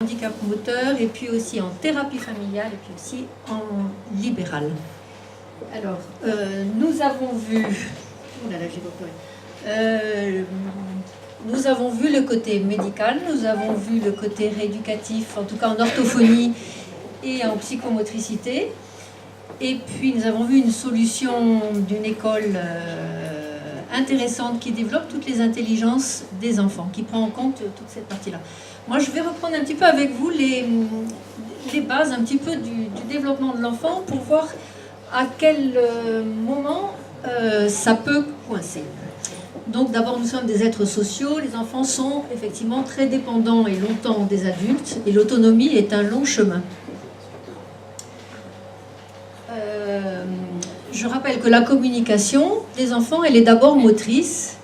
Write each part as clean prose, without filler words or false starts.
handicap moteur, et puis aussi en thérapie familiale, et puis aussi en libéral. Alors, nous avons vu... Oh là là, j'ai pas pleuré. Nous avons vu le côté médical, nous avons vu le côté rééducatif, en tout cas en orthophonie et en psychomotricité. Et puis nous avons vu une solution d'une école intéressante qui développe toutes les intelligences des enfants, qui prend en compte toute cette partie-là. Moi, je vais reprendre un petit peu avec vous les bases un petit peu du développement de l'enfant pour voir à quel moment ça peut coincer. Donc d'abord, nous sommes des êtres sociaux, les enfants sont effectivement très dépendants et longtemps des adultes, et l'autonomie est un long chemin. Je rappelle que la communication des enfants, elle est d'abord motrice,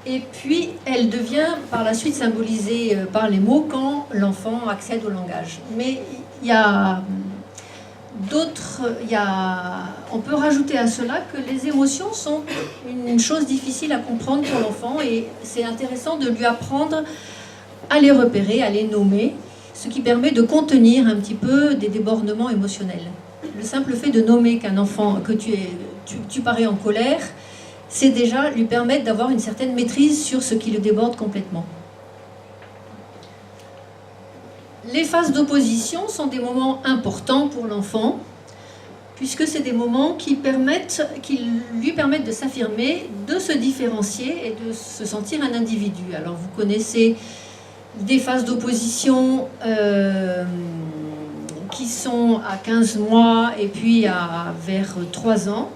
et puis elle devient par la suite symbolisée par les mots quand l'enfant accède au langage. Mais il y a on peut rajouter à cela que les émotions sont une chose difficile à comprendre pour l'enfant, et c'est intéressant de lui apprendre à les repérer, à les nommer, ce qui permet de contenir un petit peu des débordements émotionnels. Le simple fait de nommer qu'un enfant, que tu parais en colère, c'est déjà lui permettre d'avoir une certaine maîtrise sur ce qui le déborde complètement. Les phases d'opposition sont des moments importants pour l'enfant, puisque c'est des moments qui lui permettent de s'affirmer, de se différencier et de se sentir un individu. Alors vous connaissez des phases d'opposition qui sont à 15 mois et puis vers 3 ans.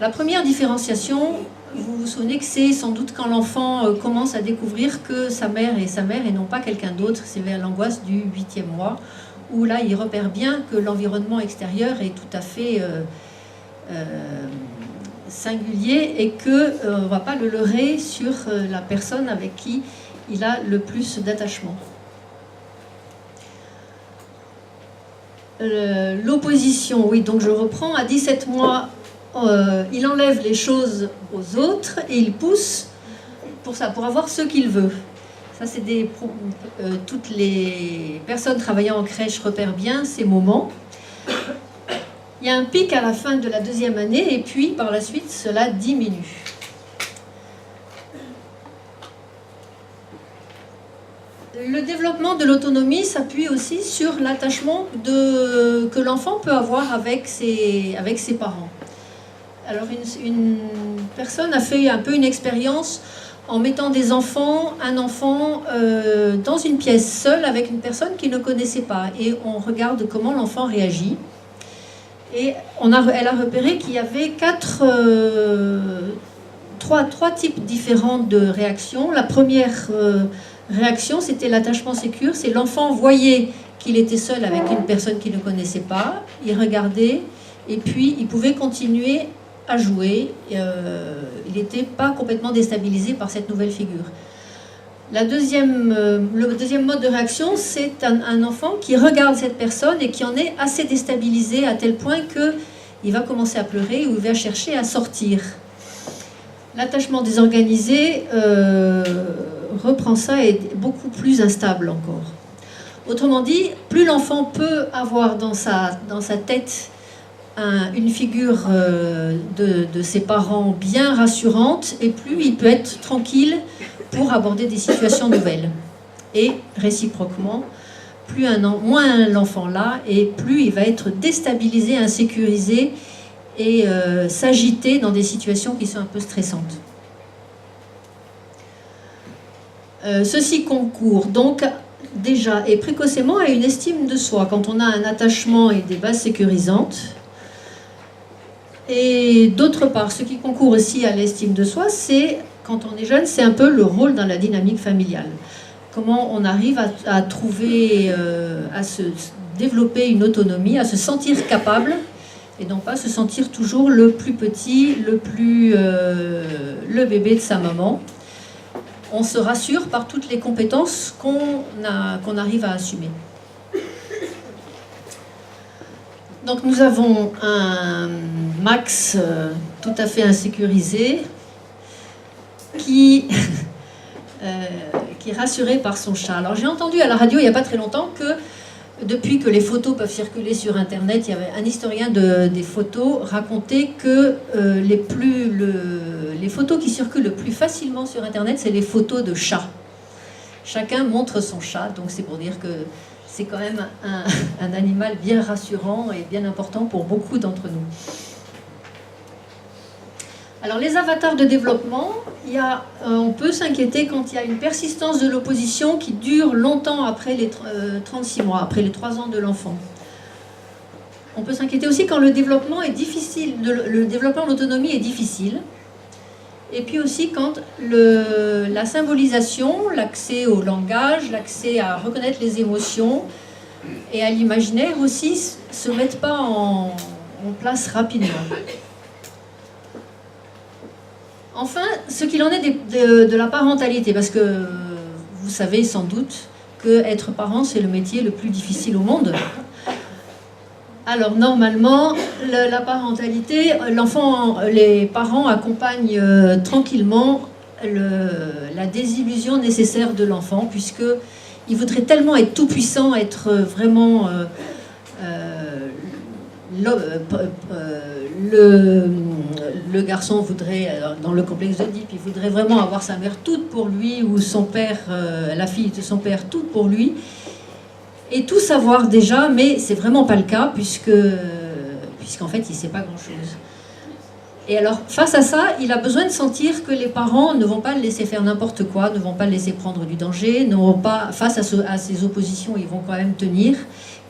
La première différenciation, vous vous souvenez que c'est sans doute quand l'enfant commence à découvrir que sa mère est sa mère et non pas quelqu'un d'autre. C'est vers l'angoisse du 8e mois, où là il repère bien que l'environnement extérieur est tout à fait singulier et qu'on ne va pas le leurrer sur la personne avec qui il a le plus d'attachement. L'opposition, oui, donc je reprends, à 17 mois, il enlève les choses aux autres et il pousse pour avoir ce qu'il veut. Ça, c'est toutes les personnes travaillant en crèche repèrent bien ces moments. Il y a un pic à la fin de la 2e année et puis par la suite, cela diminue. Le développement de l'autonomie s'appuie aussi sur l'attachement que l'enfant peut avoir avec ses parents. Alors une personne a fait un peu une expérience en mettant un enfant dans une pièce seule avec une personne qu'il ne connaissait pas, et on regarde comment l'enfant réagit. Et elle a repéré qu'il y avait trois types différents de réactions. La première réaction, c'était l'attachement sécure. C'est l'enfant voyait qu'il était seul avec une personne qu'il ne connaissait pas, il regardait et puis il pouvait continuer à jouer. Il n'était pas complètement déstabilisé par cette nouvelle figure. Le deuxième mode de réaction, c'est un enfant qui regarde cette personne et qui en est assez déstabilisé à tel point qu'il va commencer à pleurer ou il va chercher à sortir. L'attachement désorganisé reprend ça et est beaucoup plus instable encore. Autrement dit, plus l'enfant peut avoir dans sa tête une figure de ses parents bien rassurante, et plus il peut être tranquille pour aborder des situations nouvelles. Et réciproquement, moins l'enfant l'a, et plus il va être déstabilisé, insécurisé et s'agiter dans des situations qui sont un peu stressantes. Ceci concourt donc déjà et précocement à une estime de soi, quand on a un attachement et des bases sécurisantes. Et d'autre part, ce qui concourt aussi à l'estime de soi, c'est, quand on est jeune, c'est un peu le rôle dans la dynamique familiale. Comment on arrive à trouver, à se développer une autonomie, à se sentir capable, et non pas se sentir toujours le plus petit, le bébé de sa maman. On se rassure par toutes les compétences qu'on arrive à assumer. Donc nous avons un Max tout à fait insécurisé qui qui est rassuré par son chat. Alors j'ai entendu à la radio il n'y a pas très longtemps que depuis que les photos peuvent circuler sur Internet, il y avait un historien des photos racontait que les photos qui circulent le plus facilement sur Internet, c'est les photos de chats. Chacun montre son chat, donc c'est pour dire que c'est quand même un animal bien rassurant et bien important pour beaucoup d'entre nous. Alors les avatars de développement, on peut s'inquiéter quand il y a une persistance de l'opposition qui dure longtemps après les 36 mois, après les 3 ans de l'enfant. On peut s'inquiéter aussi quand le développement est difficile, le développement de l'autonomie est difficile. Et puis aussi quand la symbolisation, l'accès au langage, l'accès à reconnaître les émotions et à l'imaginaire aussi se mettent pas en place rapidement. Enfin, ce qu'il en est de la parentalité, parce que vous savez sans doute que être parent, c'est le métier le plus difficile au monde. Alors normalement, la parentalité, les parents accompagnent tranquillement la désillusion nécessaire de l'enfant, puisqu'ils voudraient tellement être tout-puissants, être vraiment le garçon voudrait, dans le complexe d'Oedipe, il voudrait vraiment avoir sa mère toute pour lui, ou son père, la fille de son père toute pour lui, et tout savoir déjà, mais c'est vraiment pas le cas, puisqu'en fait il ne sait pas grand-chose. Et alors, face à ça, il a besoin de sentir que les parents ne vont pas le laisser faire n'importe quoi, ne vont pas le laisser prendre du danger, face à ces oppositions, ils vont quand même tenir.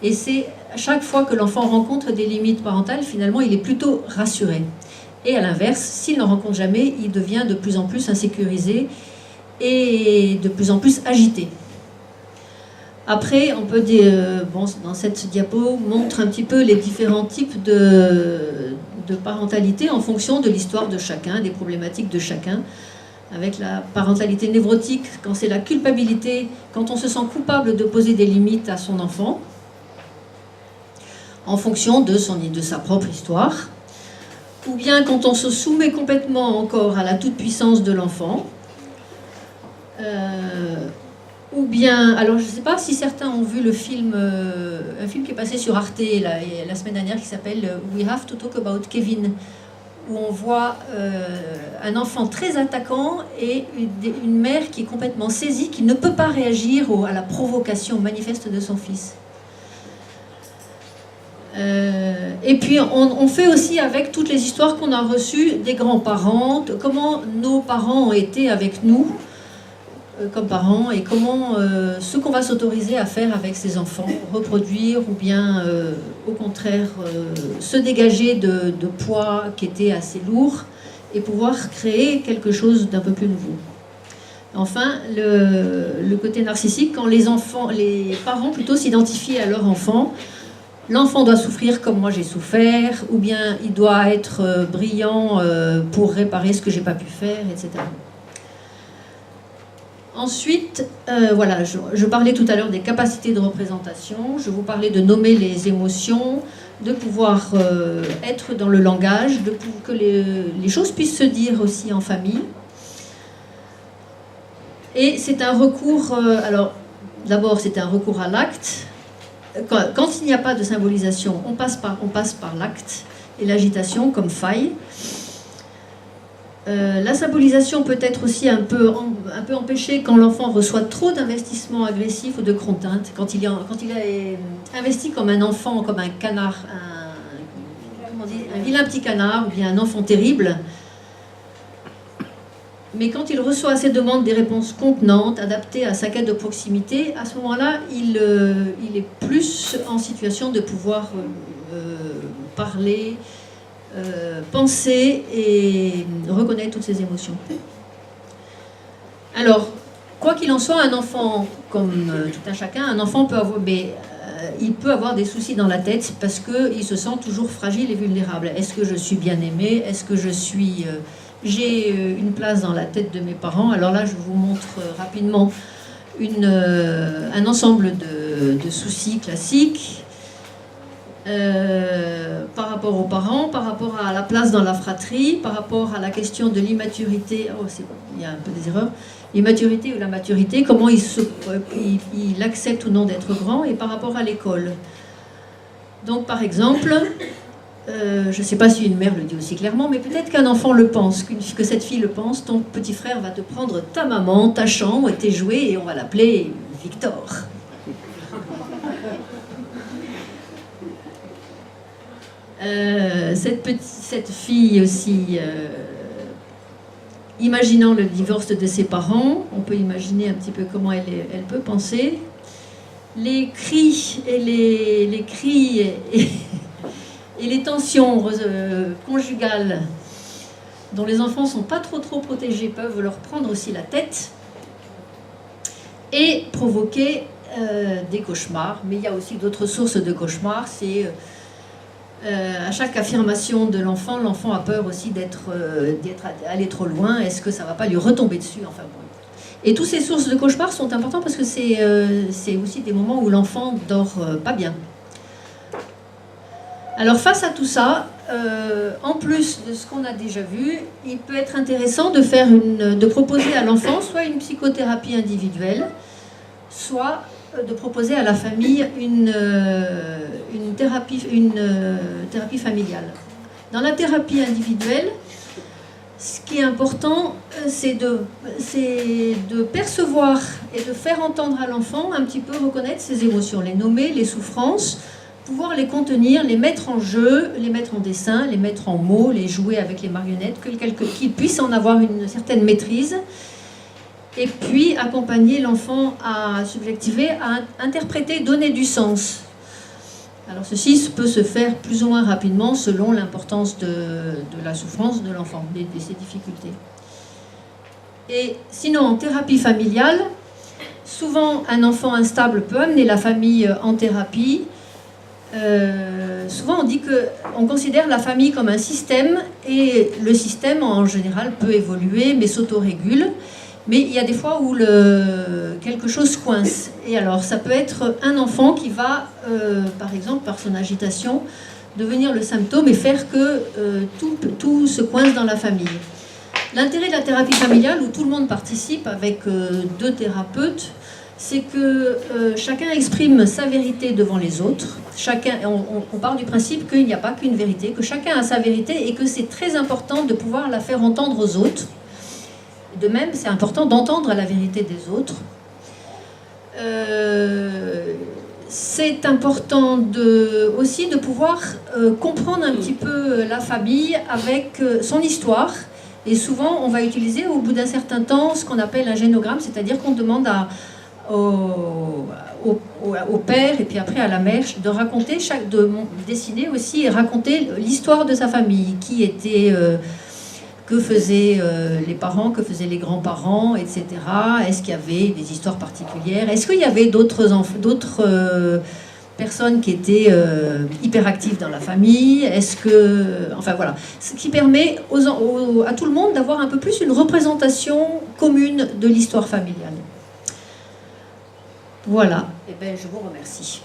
Et c'est à chaque fois que l'enfant rencontre des limites parentales, finalement, il est plutôt rassuré. Et à l'inverse, s'il n'en rencontre jamais, il devient de plus en plus insécurisé et de plus en plus agité. Après, on peut dire, dans cette diapo, montre un petit peu les différents types de parentalité en fonction de l'histoire de chacun, des problématiques de chacun. Avec la parentalité névrotique, quand c'est la culpabilité, quand on se sent coupable de poser des limites à son enfant, en fonction de sa propre histoire. Ou bien quand on se soumet complètement encore à la toute-puissance de l'enfant. Ou bien, alors je ne sais pas si certains ont vu le film, un film qui est passé sur Arte la semaine dernière qui s'appelle We Have to Talk About Kevin, où on voit un enfant très attaquant et une mère qui est complètement saisie, qui ne peut pas réagir à la provocation manifeste de son fils. Et puis on fait aussi avec toutes les histoires qu'on a reçues des grands-parents, comment nos parents ont été avec nous comme parents et comment ce qu'on va s'autoriser à faire avec ses enfants, reproduire ou bien au contraire se dégager de poids qui étaient assez lourds et pouvoir créer quelque chose d'un peu plus nouveau. Enfin, le côté narcissique, quand les parents plutôt s'identifient à leur enfant. L'enfant doit souffrir comme moi j'ai souffert, ou bien il doit être brillant pour réparer ce que j'ai pas pu faire, etc. Ensuite, voilà, je parlais tout à l'heure des capacités de représentation, je vous parlais de nommer les émotions, de pouvoir être dans le langage, que les choses puissent se dire aussi en famille. Et c'est un recours, alors d'abord c'est un recours à l'acte. Quand il n'y a pas de symbolisation, on passe par l'acte et l'agitation comme faille. La symbolisation peut être aussi un peu empêchée quand l'enfant reçoit trop d'investissements agressifs ou de contraintes. Quand il est investi comme un enfant, comme un canard, un vilain petit canard ou bien un enfant terrible. Mais quand il reçoit à ses demandes des réponses contenantes, adaptées à sa quête de proximité, à ce moment-là, il est plus en situation de pouvoir parler, penser et reconnaître toutes ses émotions. Alors, quoi qu'il en soit, un enfant, comme tout un chacun, un enfant peut avoir, il peut avoir des soucis dans la tête parce qu'il se sent toujours fragile et vulnérable. Est-ce que je suis bien aimé? Est-ce que j'ai une place dans la tête de mes parents? Alors là, je vous montre rapidement un ensemble de soucis classiques par rapport aux parents, par rapport à la place dans la fratrie, par rapport à la question de l'immaturité. Oh, il y a un peu des erreurs. l'immaturité ou la maturité, comment il accepte ou non d'être grand, et par rapport à l'école. Donc par exemple, je ne sais pas si une mère le dit aussi clairement, mais peut-être qu'un enfant le pense, que cette fille le pense, ton petit frère va te prendre ta maman, ta chambre et tes jouets, et on va l'appeler Victor. Cette fille aussi, imaginant le divorce de ses parents, on peut imaginer un petit peu comment elle peut penser. Les cris et les tensions conjugales dont les enfants ne sont pas trop protégés peuvent leur prendre aussi la tête et provoquer des cauchemars. Mais il y a aussi d'autres sources de cauchemars. C'est à chaque affirmation de l'enfant, l'enfant a peur aussi d'être allé trop loin. Est-ce que ça ne va pas lui retomber dessus? Enfin bon. Et toutes ces sources de cauchemars sont importantes parce que c'est aussi des moments où l'enfant dort pas bien. Alors face à tout ça, en plus de ce qu'on a déjà vu, il peut être intéressant de proposer à l'enfant soit une psychothérapie individuelle, soit de proposer à la famille une thérapie familiale. Dans la thérapie individuelle, ce qui est important, c'est de percevoir et de faire entendre à l'enfant un petit peu reconnaître ses émotions, les nommer, les souffrances, pouvoir les contenir, les mettre en jeu, les mettre en dessin, les mettre en mots, les jouer avec les marionnettes, qu'il puisse en avoir une certaine maîtrise. Et puis accompagner l'enfant à subjectiver, à interpréter, donner du sens. Alors ceci peut se faire plus ou moins rapidement selon l'importance de la souffrance de l'enfant, de ses difficultés. Et sinon, en thérapie familiale, souvent un enfant instable peut amener la famille en thérapie. Souvent on considère la famille comme un système, et le système en général peut évoluer mais s'autorégule. Mais il y a des fois où quelque chose coince. Et alors, ça peut être un enfant qui va, par exemple, par son agitation, devenir le symptôme et faire que tout se coince dans la famille. L'intérêt de la thérapie familiale, où tout le monde participe avec deux thérapeutes, c'est que chacun exprime sa vérité devant les autres. On part du principe qu'il n'y a pas qu'une vérité, que chacun a sa vérité et que c'est très important de pouvoir la faire entendre aux autres. De même, c'est important d'entendre la vérité des autres. C'est important aussi de pouvoir comprendre un petit peu la famille avec son histoire. Et souvent, on va utiliser au bout d'un certain temps ce qu'on appelle un génogramme, c'est-à-dire qu'on demande au père et puis après à la mère de raconter, de dessiner aussi et raconter l'histoire de sa famille, qui était... que faisaient les parents, que faisaient les grands-parents, etc. Est-ce qu'il y avait des histoires particulières? Est-ce qu'il y avait d'autres personnes qui étaient hyperactives dans la famille? Enfin voilà. Ce qui permet à tout le monde d'avoir un peu plus une représentation commune de l'histoire familiale. Voilà. Eh bien, je vous remercie.